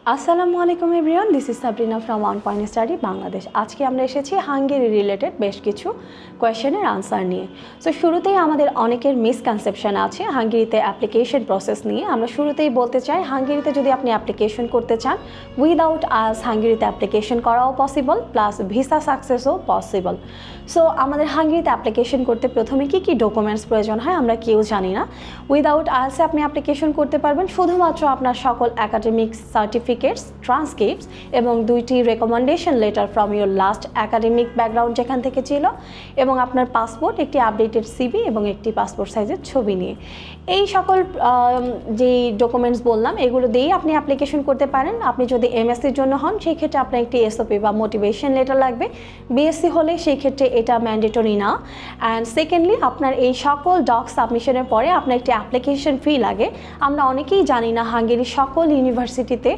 আসসালামু আলাইকুম everyone, this is Sabrina from one point study Bangladesh. আজকে আমরা এসেছি হাঙ্গেরি রিলেটেড বেশ কিছু কোয়েশ্চেনের আনসার নিয়ে। সো শুরুতেই আমাদের অনেকের মিসকনসেপশন আছে হাঙ্গেরিতে অ্যাপ্লিকেশন প্রসেস নিয়ে। আমরা শুরুতেই বলতে চাই, হাঙ্গেরিতে যদি আপনি অ্যাপ্লিকেশন করতে চান, উইদাউট আস হাঙ্গেরিতে অ্যাপ্লিকেশন করাও পসিবল, প্লাস ভিসা সাকসেসও পসিবল। সো আমাদের হাঙ্গেরিতে অ্যাপ্লিকেশন করতে প্রথমে কী কী ডকুমেন্টস প্রয়োজন হয় আমরা কেউ জানি না। উইদাউট আসে আপনি অ্যাপ্লিকেশন করতে পারবেন শুধুমাত্র আপনার সকল একাডেমিক সার্টিফিকেটস, ট্রান্সক্রিপ্টস এবং 2টি recommendation letter from your last academic background যেখান থেকে ছিল, এবং আপনার পাসপোর্ট, একটি আপডেটেড সিভি এবং একটি পাসপোর্ট সাইজের ছবি নিয়ে। এই সকল যেই ডকুমেন্টস বললাম এগুলো দিয়েই আপনি অ্যাপ্লিকেশন করতে পারেন। আপনি যদি এমএসসির জন্য হন সেই ক্ষেত্রে আপনার একটি এসওপি বা মোটিভেশন লেটার লাগবে। বিএসসি হলে সেই ক্ষেত্রে এটা ম্যান্ডেটরি না। অ্যান্ড সেকেন্ডলি, আপনার এই সকল ডক সাবমিশনের পরে আপনার একটি অ্যাপ্লিকেশন ফি লাগে। আমরা অনেকেই জানি না হাঙ্গেরির সকল ইউনিভার্সিটিতে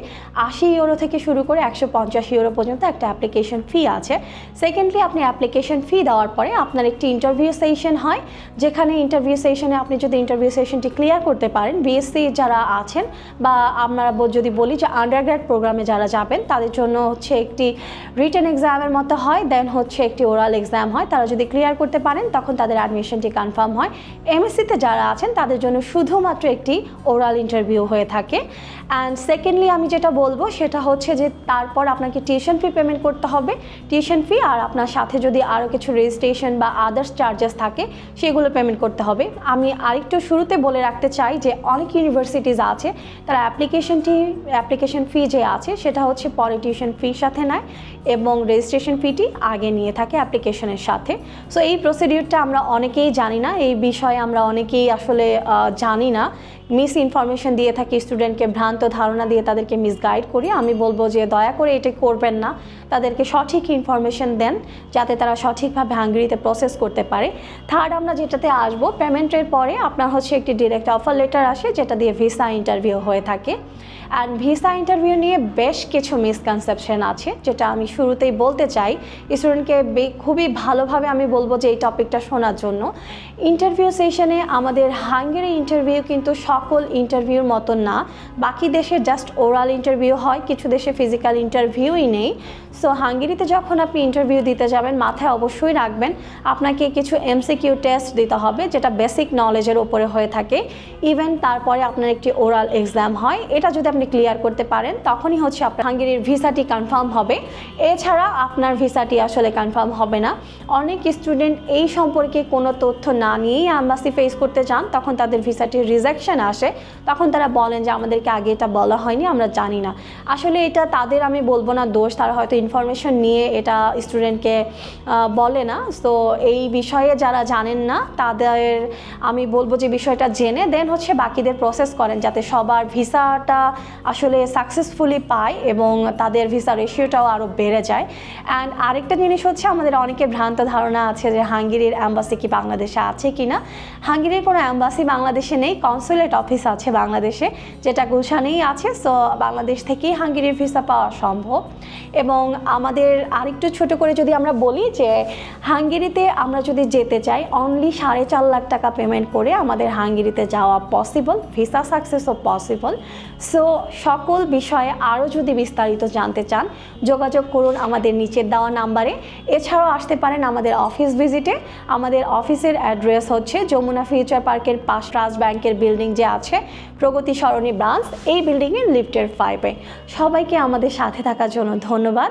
80 ইউরো থেকে শুরু করে 150 ইউরো পর্যন্ত একটা অ্যাপ্লিকেশন ফি আছে। সেকেন্ডলি, আপনি অ্যাপ্লিকেশন ফি দেওয়ার পরে আপনার একটি ইন্টারভিউ সেশন হয়, যেখানে ইন্টারভিউ সেশনে আপনি যদি ইন্টারভিউ সেশনটি ক্লিয়ার করতে পারেন, বিএসসি যারা আছেন বা আমরা যদি বলি যে আন্ডারগ্রেড প্রোগ্রামে যারা যাবেন তাদের জন্য হচ্ছে একটি রিটেন এক্সামের মতো হয়, দেন হচ্ছে একটি ওরাল এক্সাম হয়। তারা যদি ক্লিয়ার করতে পারেন তখন তাদের অ্যাডমিশনটি কনফার্ম হয়। এমএসসিতে যারা আছেন তাদের জন্য শুধুমাত্র একটি ওরাল ইন্টারভিউ হয়ে থাকে। অ্যান্ড সেকেন্ডলি আমি যেটা বলবো সেটা হচ্ছে যে তারপর আপনাকে টিউশন ফি পেমেন্ট করতে হবে। টিউশন ফি আর আপনার সাথে যদি আরও কিছু রেজিস্ট্রেশন বা আদার্স চার্জেস থাকে সেগুলো পেমেন্ট করতে হবে। আমি আরেকটু শুরুতে বলে রাখতে চাই যে অনেক ইউনিভার্সিটিজ আছে তারা অ্যাপ্লিকেশন ফি যে আছে সেটা হচ্ছে পরে টিউশন ফির সাথে নেয় এবং রেজিস্ট্রেশন ফিটি আগে নিয়ে থাকে অ্যাপ্লিকেশনের সাথে। সো এই প্রসিডিউরটা আমরা অনেকেই জানি না, এই বিষয়ে আমরা অনেকেই আসলে জানি না, মিস ইনফরমেশন দিয়ে থাকি স্টুডেন্টকে, ভ্রান্ত ধারণা দিয়ে তাদেরকে মিসগাইড করি। আমি বলবো যে দয়া করে এটা করবেন না, তাদেরকে সঠিক ইনফরমেশন দেন যাতে তারা সঠিকভাবে হাঙ্গেরিতে প্রসেস করতে পারে। থার্ড, আমরা যেটাতে আসবো, পেমেন্টের পরে আপনার হচ্ছে একটি ডিরেক্ট অফার লেটার আসে যেটা দিয়ে ভিসা ইন্টারভিউ হয়ে থাকে। অ্যান্ড ভিসা ইন্টারভিউ নিয়ে বেশ কিছু মিসকনসেপশন আছে যেটা আমি শুরুতেই বলতে চাই স্টুডেন্টকে খুবই ভালোভাবে আমি বলবো যে এই টপিকটা শোনার জন্য। ইন্টারভিউ সেশনে আমাদের হাঙ্গেরি ইন্টারভিউ কিন্তু সকল ইন্টারভিউর মতন না। বাকি দেশে জাস্ট ওরাল ইন্টারভিউ হয়, কিছু দেশে ফিজিক্যাল ইন্টারভিউই নেই। সো হাঙ্গেরিতে যখন আপনি ইন্টারভিউ দিতে যাবেন মাথায় অবশ্যই রাখবেন আপনাকে কিছু এমসিকিউ টেস্ট দিতে হবে যেটা বেসিক নলেজের ওপরে হয়ে থাকে। ইভেন তারপরে আপনার একটি ওরাল এক্সাম হয়। এটা যদি আপনি ক্লিয়ার করতে পারেন তখনই হচ্ছে আপনার হাঙ্গেরির ভিসাটি কনফার্ম হবে। এছাড়া আপনার ভিসাটি আসলে কনফার্ম হবে না। অনেক স্টুডেন্ট এই সম্পর্কে কোনো তথ্য না নিয়েই অ্যাম্বাসি ফেস করতে যান, তখন তাদের ভিসাটি রিজেকশন আসে। তখন তারা বলেন যে আমাদেরকে আগে এটা বলা হয়নি, আমরা জানি না। আসলে এটা তাদের আমি বলবো না দোষ, তারা হয়তো ইনফরমেশন নিয়ে এটা স্টুডেন্টকে বলে না। সো এই বিষয়ে যারা জানেন না তাদের আমি বলবো যে বিষয়টা জেনে দেন হচ্ছে বাকিদের প্রসেস করেন যাতে সবার ভিসাটা আসলে সাকসেসফুলি পায় এবং তাদের ভিসা রেশিওটাও আরও বেড়ে যায়। অ্যান্ড আরেকটা জিনিস হচ্ছে, আমাদের অনেকের ভ্রান্ত ধারণা আছে যে হাঙ্গেরির অ্যাম্বাসি কি বাংলাদেশে আছে কি না। হাঙ্গেরির কোনো অ্যাম্বাসি বাংলাদেশে নেই, কনসুলেট অফিস আছে বাংলাদেশে যেটা গুলশানেই আছে। সো বাংলাদেশ থেকেই হাঙ্গেরির ভিসা পাওয়া সম্ভব। এবং আমাদের আরেকটু ছোট করে যদি আমরা বলি যে হাঙ্গেরিতে আমরা যদি যেতে চাই অনলি 4.5 লাখ টাকা পেমেন্ট করে আমাদের হাঙ্গেরিতে যাওয়া পসিবল, ভিসা সাকসেসও পসিবল। সো সকল বিষয়ে আরও যদি বিস্তারিত জানতে চান যোগাযোগ করুন আমাদের নিচের দেওয়া নাম্বারে। এছাড়াও আসতে পারেন আমাদের অফিস ভিজিটে। আমাদের অফিসের অ্যাড্রেস হচ্ছে যমুনা ফিউচার পার্কের পাশ ট্রাস্ট ব্যাংকের বিল্ডিং যে আছে, প্রগতি সরণি ব্রাঞ্চ, এই বিল্ডিংয়ের লিফটের 5-এ। সবাইকে আমাদের সাথে থাকার জন্য ধন্যবাদ।